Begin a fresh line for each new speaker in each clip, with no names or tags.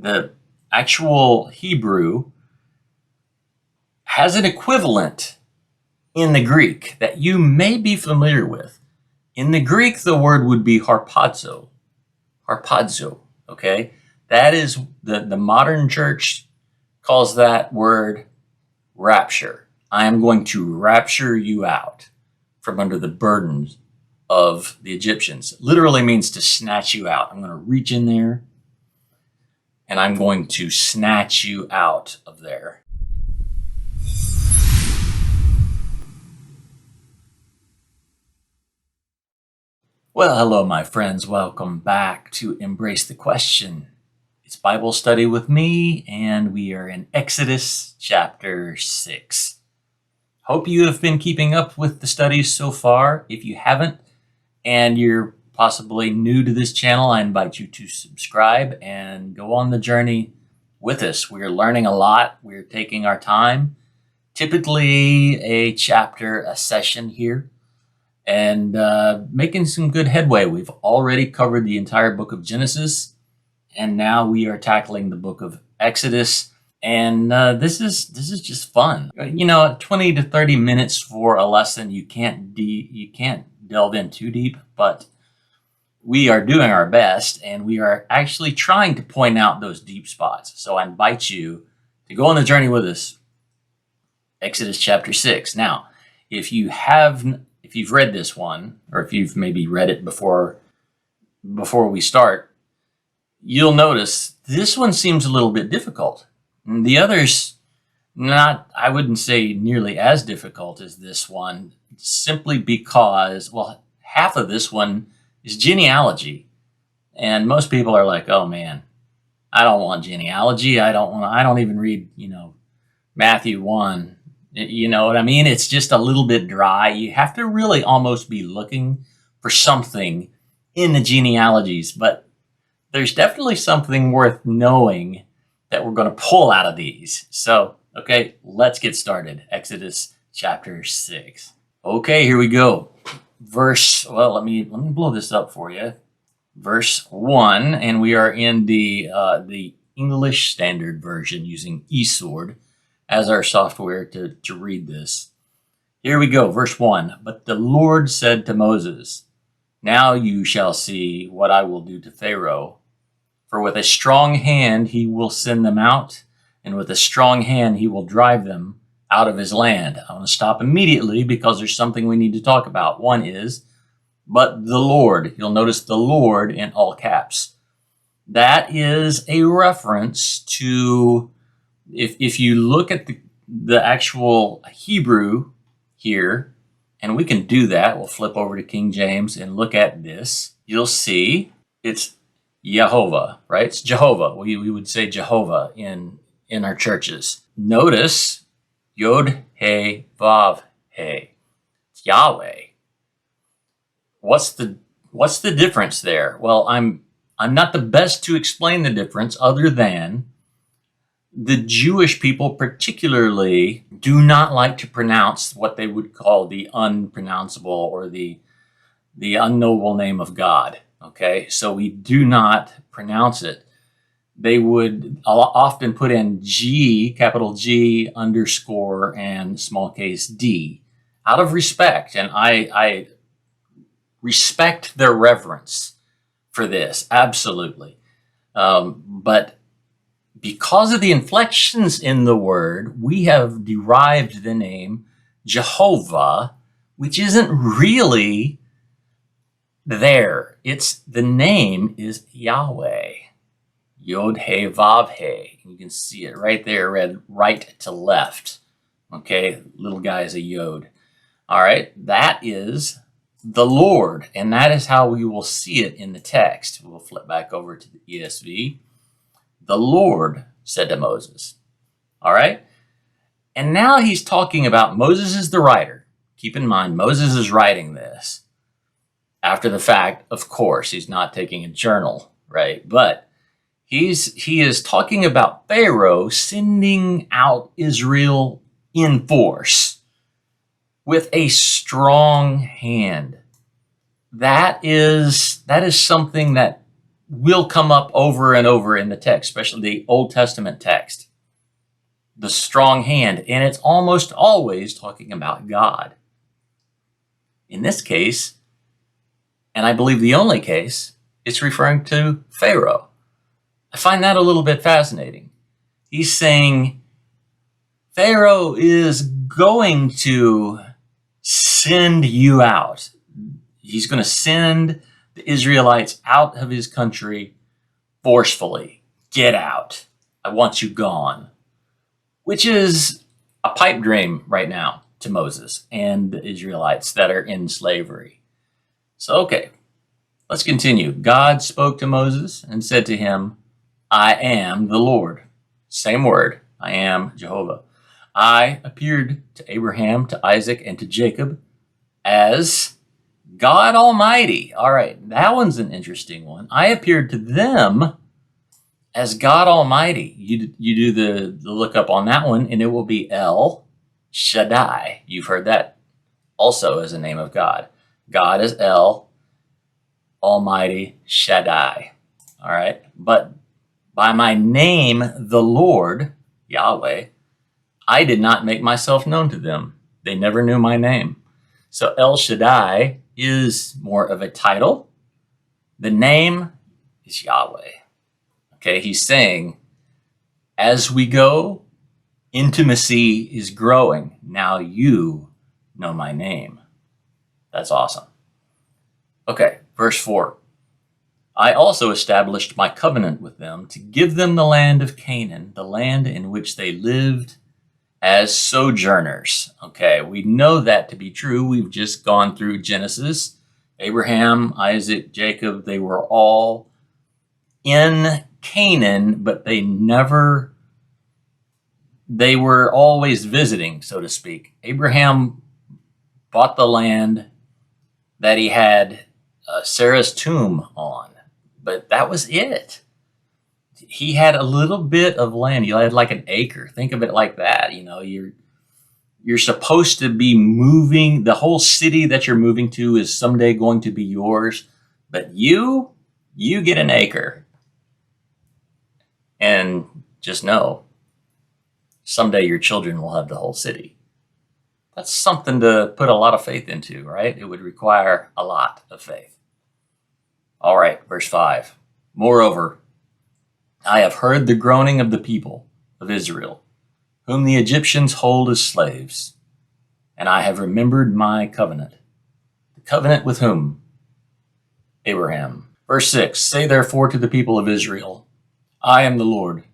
the actual Hebrew has an equivalent in the Greek that you may be familiar with. In the Greek, the word would be harpazo. Harpazo, okay? That is, the modern church calls that word rapture. I am going to rapture you out from under the burdens of the Egyptians. Literally means to snatch you out. I'm going to reach in there and I'm going to snatch you out of there. Well, hello, my friends. Welcome back to Embrace the Question. It's Bible study with me, and we are in Exodus chapter 6. Hope you have been keeping up with the studies so far. If you haven't, and you're possibly new to this channel, I invite you to subscribe and go on the journey with us. We're learning a lot. We're taking our time. Typically a chapter a session here, and making some good headway. We've already covered the entire book of Genesis, and now we are tackling the book of Exodus. And this is just fun. 20 to 30 minutes for a lesson. You can't delve in too deep, but we are doing our best, and we are actually trying to point out those deep spots. So I invite you to go on the journey with us. Exodus chapter 6. Now, if you've read this one, or if you've maybe read it before we start, you'll notice this one seems a little bit difficult. And the others, I wouldn't say nearly as difficult as this one, simply because, half of this one is genealogy. And most people are like, oh man, I don't want genealogy. I don't even read, Matthew 1. You know what I mean? It's just a little bit dry. You have to really almost be looking for something in the genealogies, but there's definitely something worth knowing that we're going to pull out of these. So, okay, let's get started. Exodus chapter 6. Okay, here we go. Let me blow this up for you. Verse 1, and we are in the English Standard Version using eSword as our software to read this. Here we go, verse 1. But the Lord said to Moses, now you shall see what I will do to Pharaoh. For with a strong hand he will send them out, and with a strong hand he will drive them out of his land. I want to stop immediately because there's something we need to talk about. One is, but the Lord. You'll notice the Lord in all caps. That is a reference to, if you look at the actual Hebrew here, and we can do that, we'll flip over to King James and look at this. You'll see it's Yehovah, right? It's Jehovah. We would say Jehovah in our churches. Notice Yod He Vav He. It's Yahweh. What's the difference there? Well, I'm not the best to explain the difference, other than the Jewish people particularly do not like to pronounce what they would call the unpronounceable or the unknowable name of God. Okay, so we do not pronounce it. They would often put in G, capital G, underscore, and small case D, out of respect. And I respect their reverence for this, absolutely. But because of the inflections in the word, we have derived the name Jehovah, which isn't really there. The name is Yahweh. Yod He Vav He. You can see it right there, read right to left. Okay, little guy is a Yod. All right, that is the Lord, and that is how we will see it in the text. We'll flip back over to the ESV. The Lord said to Moses. All right, and now he's talking about, Moses is the writer. Keep in mind, Moses is writing this after the fact. Of course, he's not taking a journal, right? But he is talking about Pharaoh sending out Israel in force with a strong hand. That is something that will come up over and over in the text, especially the Old Testament text. The strong hand, and it's almost always talking about God. In this case, and I believe the only case, it's referring to Pharaoh. I find that a little bit fascinating. He's saying Pharaoh is going to send you out. He's going to send the Israelites out of his country forcefully. Get out. I want you gone. Which is a pipe dream right now to Moses and the Israelites that are in slavery. So, okay, let's continue. God spoke to Moses and said to him, I am the Lord. Same word, I am Jehovah. I appeared to Abraham, to Isaac, and to Jacob as God Almighty. All right, that one's an interesting one. I appeared to them as God Almighty. You do the lookup on that one, and it will be El Shaddai. You've heard that also as a name of God. God is El, Almighty, Shaddai. All right, but by my name, the Lord, Yahweh, I did not make myself known to them. They never knew my name. So El Shaddai is more of a title. The name is Yahweh. Okay, he's saying, as we go, intimacy is growing. Now you know my name. That's awesome. Okay, verse 4. I also established my covenant with them to give them the land of Canaan, the land in which they lived as sojourners. Okay, we know that to be true. We've just gone through Genesis. Abraham, Isaac, Jacob, they were all in Canaan, but they were always visiting, so to speak. Abraham bought the land that he had Sarah's tomb on, but that was it. He had a little bit of land. You had like an acre. Think of it like that. You know, you're supposed to be moving. The whole city that you're moving to is someday going to be yours, but you get an acre. And just know, someday your children will have the whole city. That's something to put a lot of faith into, right? It would require a lot of faith. All right, verse 5. Moreover, I have heard the groaning of the people of Israel, whom the Egyptians hold as slaves, and I have remembered my covenant. The covenant with whom? Abraham. Verse 6. Say therefore to the people of Israel, I am the Lord,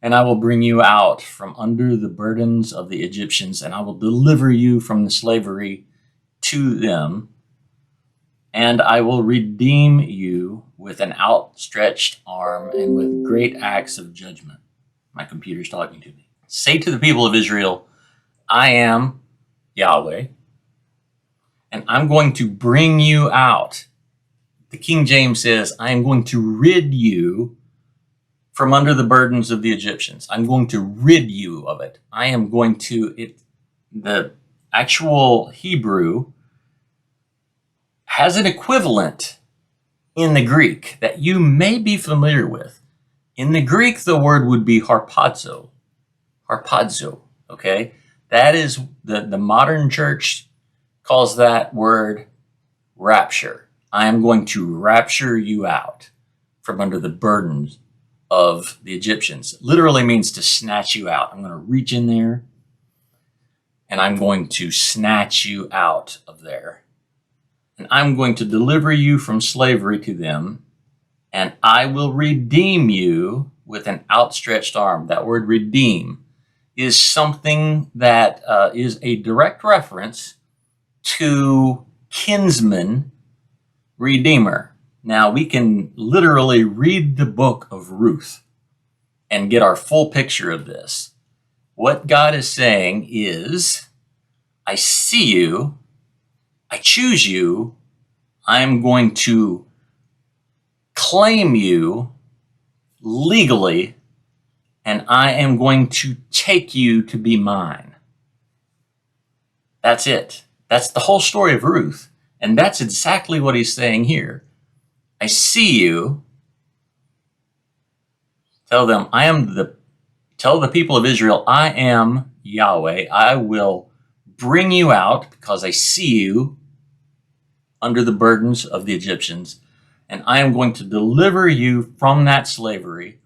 and I will bring you out from under the burdens of the Egyptians, and I will deliver you from the slavery to them, and I will redeem you with an outstretched arm and with great acts of judgment. My computer's talking to me. Say to the people of Israel, I am Yahweh, and I'm going to bring you out. The King James says, I am going to rid you from under the burdens of the Egyptians. I'm going to rid you of it. I am going to, the actual Hebrew has an equivalent in the Greek that you may be familiar with. In the Greek, the word would be harpazo. Harpazo, okay? That is, the modern church calls that word rapture. I am going to rapture you out from under the burdens of the Egyptians. Literally means to snatch you out. I'm going to reach in there and I'm going to snatch you out of there. And I'm going to deliver you from slavery to them, and I will redeem you with an outstretched arm. That word redeem is something that is a direct reference to kinsman redeemer. Now, we can literally read the book of Ruth and get our full picture of this. What God is saying is, I see you, I choose you, I'm going to claim you legally, and I am going to take you to be mine. That's it. That's the whole story of Ruth. And that's exactly what he's saying here. I see you, Tell them, tell the people of Israel, I am Yahweh. I will bring you out because I see you under the burdens of the Egyptians, and I am going to deliver you from that slavery,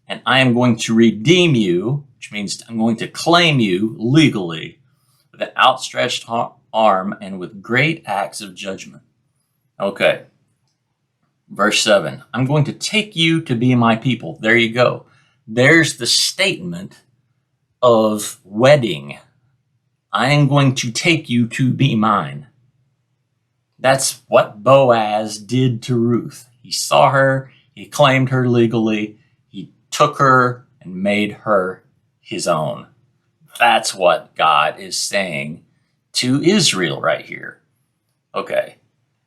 and I am going to redeem you, which means I'm going to claim you legally with an outstretched arm and with great acts of judgment. Okay. Verse 7, I'm going to take you to be my people. There you go. There's the statement of wedding. I am going to take you to be mine. That's what Boaz did to Ruth. He saw her, he claimed her legally, he took her and made her his own. That's what God is saying to Israel right here. Okay.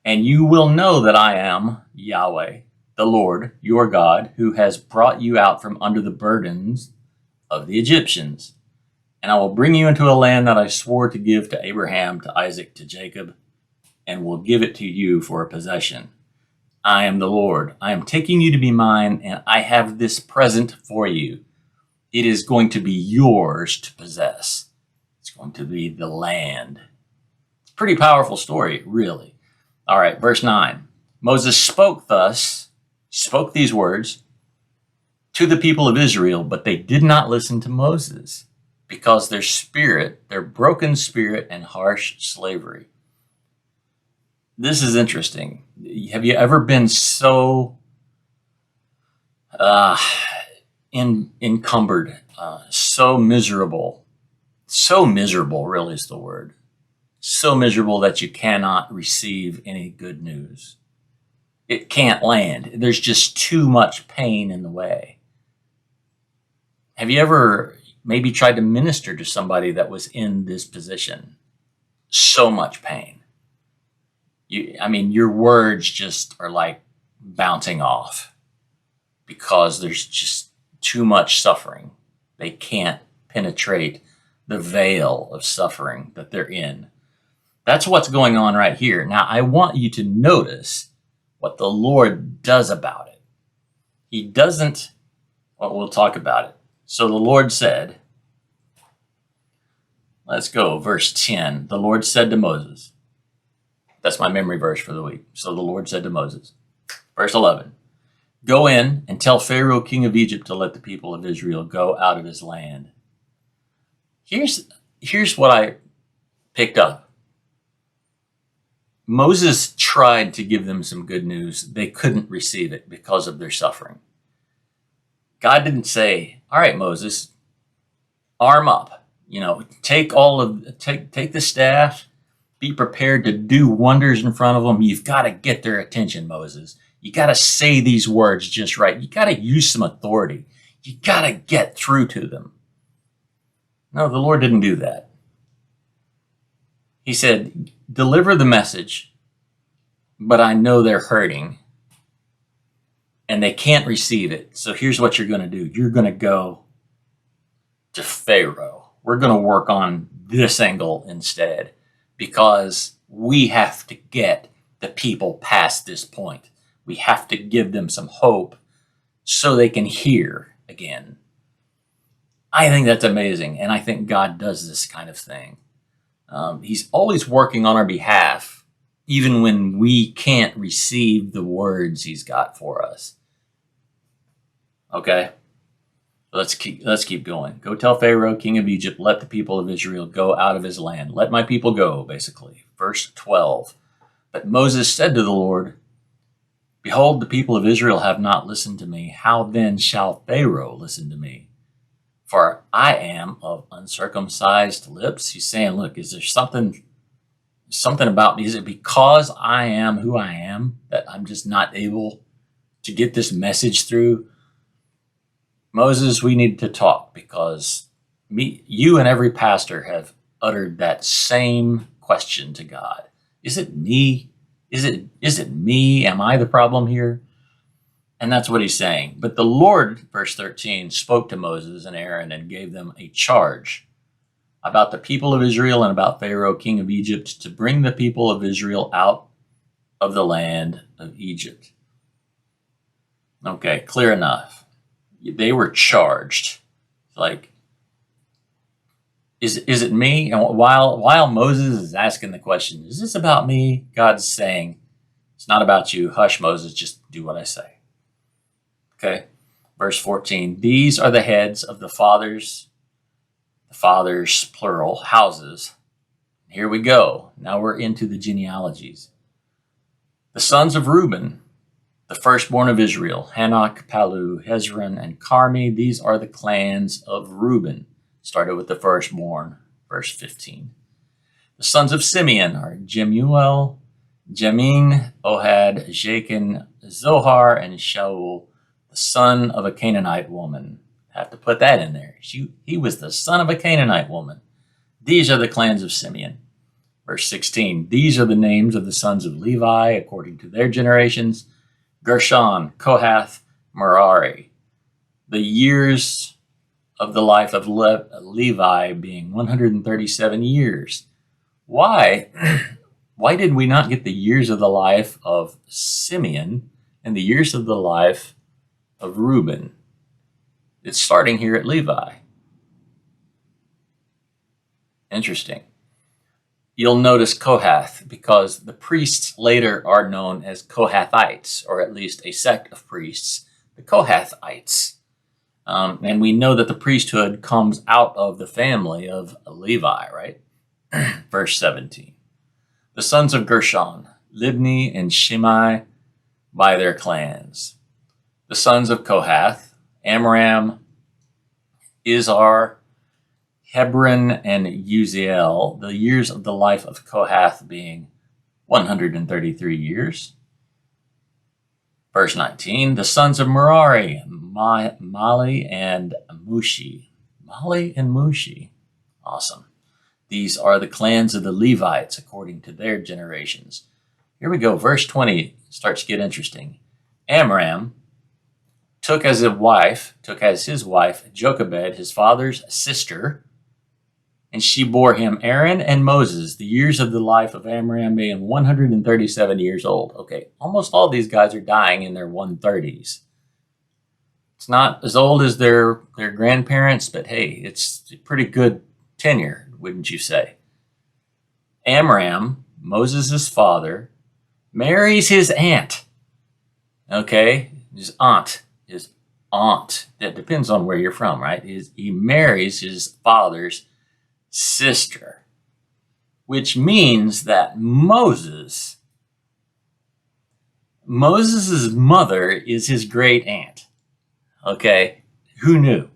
And you will know that I am Yahweh, the Lord, your God, who has brought you out from under the burdens of the Egyptians. And I will bring you into a land that I swore to give to Abraham, to Isaac, to Jacob, and will give it to you for a possession. I am the Lord. I am taking you to be mine, and I have this present for you. It is going to be yours to possess. It's going to be the land. It's a pretty powerful story, really. All right, verse 9. Moses spoke these words to the people of Israel, but they did not listen to Moses because their broken spirit and harsh slavery. This is interesting. Have you ever been so encumbered, so miserable? So miserable, really is the word. So miserable that you cannot receive any good news. It can't land. There's just too much pain in the way. Have you ever maybe tried to minister to somebody that was in this position? So much pain. Your words just are like bouncing off because there's just too much suffering. They can't penetrate the veil of suffering that they're in. That's what's going on right here. Now, I want you to notice what the Lord does about it. He doesn't, well, we'll talk about it. So the Lord said, let's go, verse 10. The Lord said to Moses, that's my memory verse for the week. So the Lord said to Moses, verse 11, go in and tell Pharaoh, king of Egypt, to let the people of Israel go out of his land. Here's what I picked up. Moses tried to give them some good news. They couldn't receive it because of their suffering. God didn't say, all right, Moses, arm up. Take the staff, be prepared to do wonders in front of them. You've got to get their attention, Moses. You got to say these words just right. You got to use some authority. You got to get through to them. No, the Lord didn't do that. He said, deliver the message, but I know they're hurting and they can't receive it. So here's what you're going to do. You're going to go to Pharaoh. We're going to work on this angle instead because we have to get the people past this point. We have to give them some hope so they can hear again. I think that's amazing. And I think God does this kind of thing. He's always working on our behalf, even when we can't receive the words he's got for us. Okay, let's keep going. Go tell Pharaoh, king of Egypt, let the people of Israel go out of his land. Let my people go, basically. Verse 12. But Moses said to the Lord, behold, the people of Israel have not listened to me. How then shall Pharaoh listen to me? For I am of uncircumcised lips. He's saying, look, is there something about me? Is it because I am who I am that I'm just not able to get this message through? Moses, we need to talk because you and every pastor have uttered that same question to God. Is it me? Is it me? Am I the problem here? And that's what he's saying. But the Lord, verse 13, spoke to Moses and Aaron and gave them a charge about the people of Israel and about Pharaoh, king of Egypt, to bring the people of Israel out of the land of Egypt. Okay, clear enough. They were charged. Like, is it me? And while Moses is asking the question, is this about me? God's saying, it's not about you. Hush, Moses, just do what I say. Okay. Verse 14, these are the heads of the fathers, plural, houses. Here we go. Now we're into the genealogies. The sons of Reuben, the firstborn of Israel, Hanok, Palu, Hezron, and Carmi. These are the clans of Reuben. Started with the firstborn, verse 15. The sons of Simeon are Jemuel, Jamin, Ohad, Jachin, Zohar, and Shaul, the son of a Canaanite woman. Have to put that in there. He was the son of a Canaanite woman. These are the clans of Simeon. Verse 16, these are the names of the sons of Levi according to their generations: Gershon, Kohath, Merari. The years of the life of Levi being 137 years. Why? Why did we not get the years of the life of Simeon and the years of the life of Reuben? It's starting here at Levi. Interesting. You'll notice Kohath because the priests later are known as Kohathites, or at least a sect of priests, the Kohathites. And we know that the priesthood comes out of the family of Levi, right? Verse 17. The sons of Gershon, Libni and Shimei, by their clans. The sons of Kohath, Amram, Izhar, Hebron, and Uziel, the years of the life of Kohath being 133 years. Verse 19, the sons of Merari, Mali and Mushi. Mali and Mushi. Awesome. These are the clans of the Levites according to their generations. Here we go. Verse 20 starts to get interesting. Amram took as his wife Jochebed, his father's sister, and she bore him Aaron and Moses, the years of the life of Amram being 137 years old. Okay, almost all these guys are dying in their 130s. It's not as old as their grandparents, but hey, it's a pretty good tenure, wouldn't you say? Amram, Moses' father, marries his aunt. Okay, his aunt. That depends on where you're from, right? He marries his father's sister, which means that Moses' mother is his great aunt. Okay, who knew?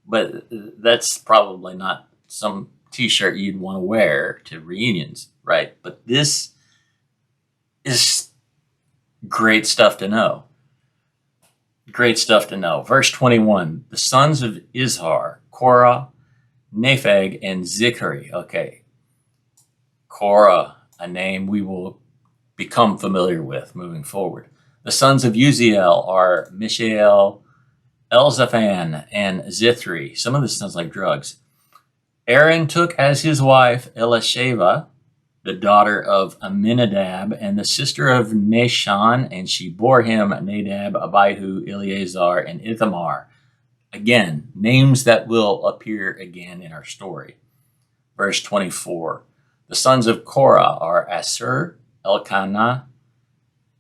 But that's probably not some t-shirt you'd want to wear to reunions, right? But this is great stuff to know. Great stuff to know. Verse 21, the sons of Izhar, Korah, Nepheg, and Zichri. Okay, Korah, a name we will become familiar with moving forward. The sons of Uziel are Mishael, Elzaphan, and Zithri. Some of this sounds like drugs. Aaron took as his wife Elisheva, the daughter of Aminadab, and the sister of Nashon, and she bore him Nadab, Abihu, Eleazar, and Ithamar. Again, names that will appear again in our story. Verse 24. The sons of Korah are Asur, Elkanah,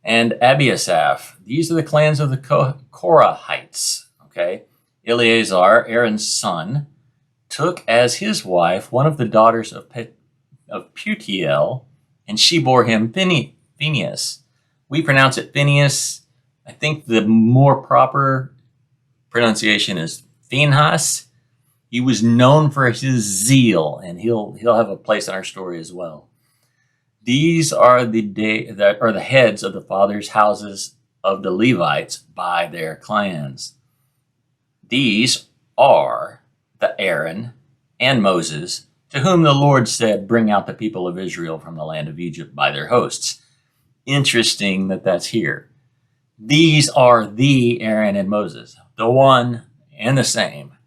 and Abiasaph. These are the clans of the Korahites. Okay, Eleazar, Aaron's son, took as his wife one of the daughters of Putiel, and she bore him Phinehas. We pronounce it Phineas. I think the more proper pronunciation is Phinehas. He was known for his zeal, and he'll have a place in our story as well. These are the heads of the fathers' houses of the Levites by their clans. These are the Aaron and Moses, to whom the Lord said, bring out the people of Israel from the land of Egypt by their hosts. Interesting that that's here. These are the Aaron and Moses, the one and the same.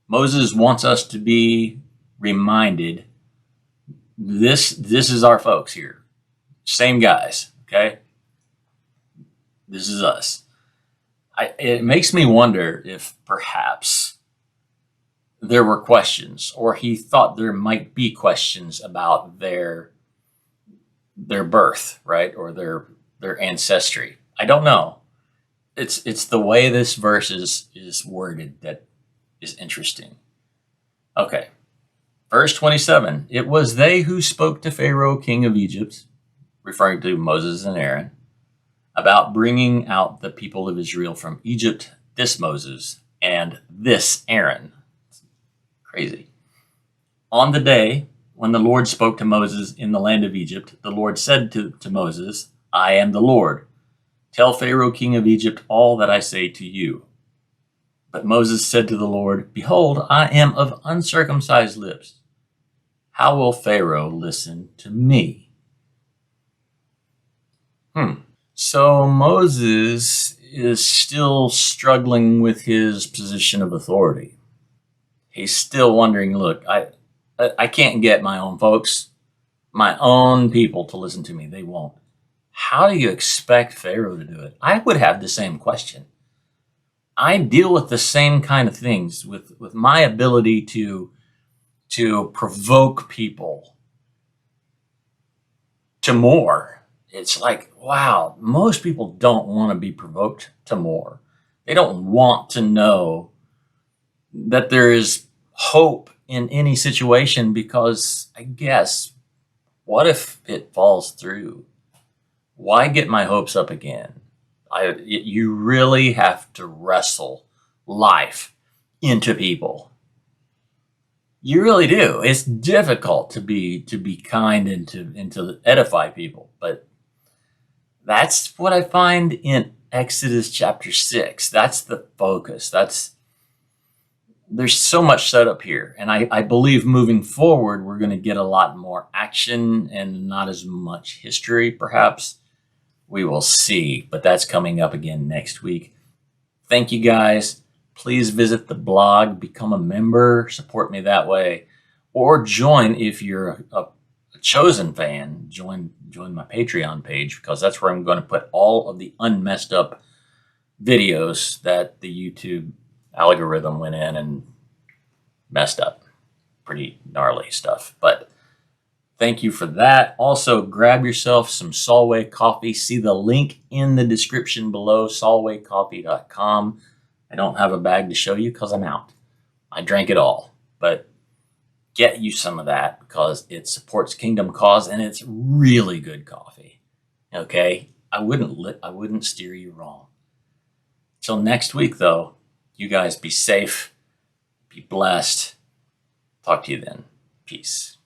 Moses wants us to be reminded, this is our folks here. Same guys, okay? This is us. It makes me wonder if perhaps there were questions, or he thought there might be questions about their birth, right, or their ancestry. I don't know. It's the way this verse is worded that is interesting. Okay, verse 27. It was they who spoke to Pharaoh, king of Egypt, referring to Moses and Aaron, about bringing out the people of Israel from Egypt. This Moses and this Aaron. Crazy. On the day when the Lord spoke to Moses in the land of Egypt, the Lord said to Moses, I am the Lord. Tell Pharaoh, king of Egypt, all that I say to you. But Moses said to the Lord, Behold, I am of uncircumcised lips. How will Pharaoh listen to me? So Moses is still struggling with his position of authority. He's still wondering, look, I can't get my own folks, my own people to listen to me. They won't. How do you expect Pharaoh to do it? I would have the same question. I deal with the same kind of things with my ability to provoke people to more. It's like, wow, most people don't want to be provoked to more. They don't want to know that there is hope in any situation, because I guess, what if it falls through? Why get my hopes up again? You really have to wrestle life into people. You really do. It's difficult to be kind and to edify people, but that's what I find in Exodus chapter 6. That's the focus. There's so much set up here, and I believe moving forward we're going to get a lot more action and not as much history, perhaps. We will see, but that's coming up again next week. Thank you guys. Please visit the blog, become a member, support me that way, or join if you're a chosen fan. Join my Patreon page, because that's where I'm going to put all of the unmessed up videos that the YouTube algorithm went in and messed up. Pretty gnarly stuff, but thank you for that. Also, grab yourself some Solway coffee. See the link in the description below, solwaycoffee.com. I don't have a bag to show you because I'm out. I drank it all, but get you some of that because it supports Kingdom Cause and it's really good coffee. Okay? I wouldn't steer you wrong. Till next week, though, you guys be safe, be blessed. Talk to you then. Peace.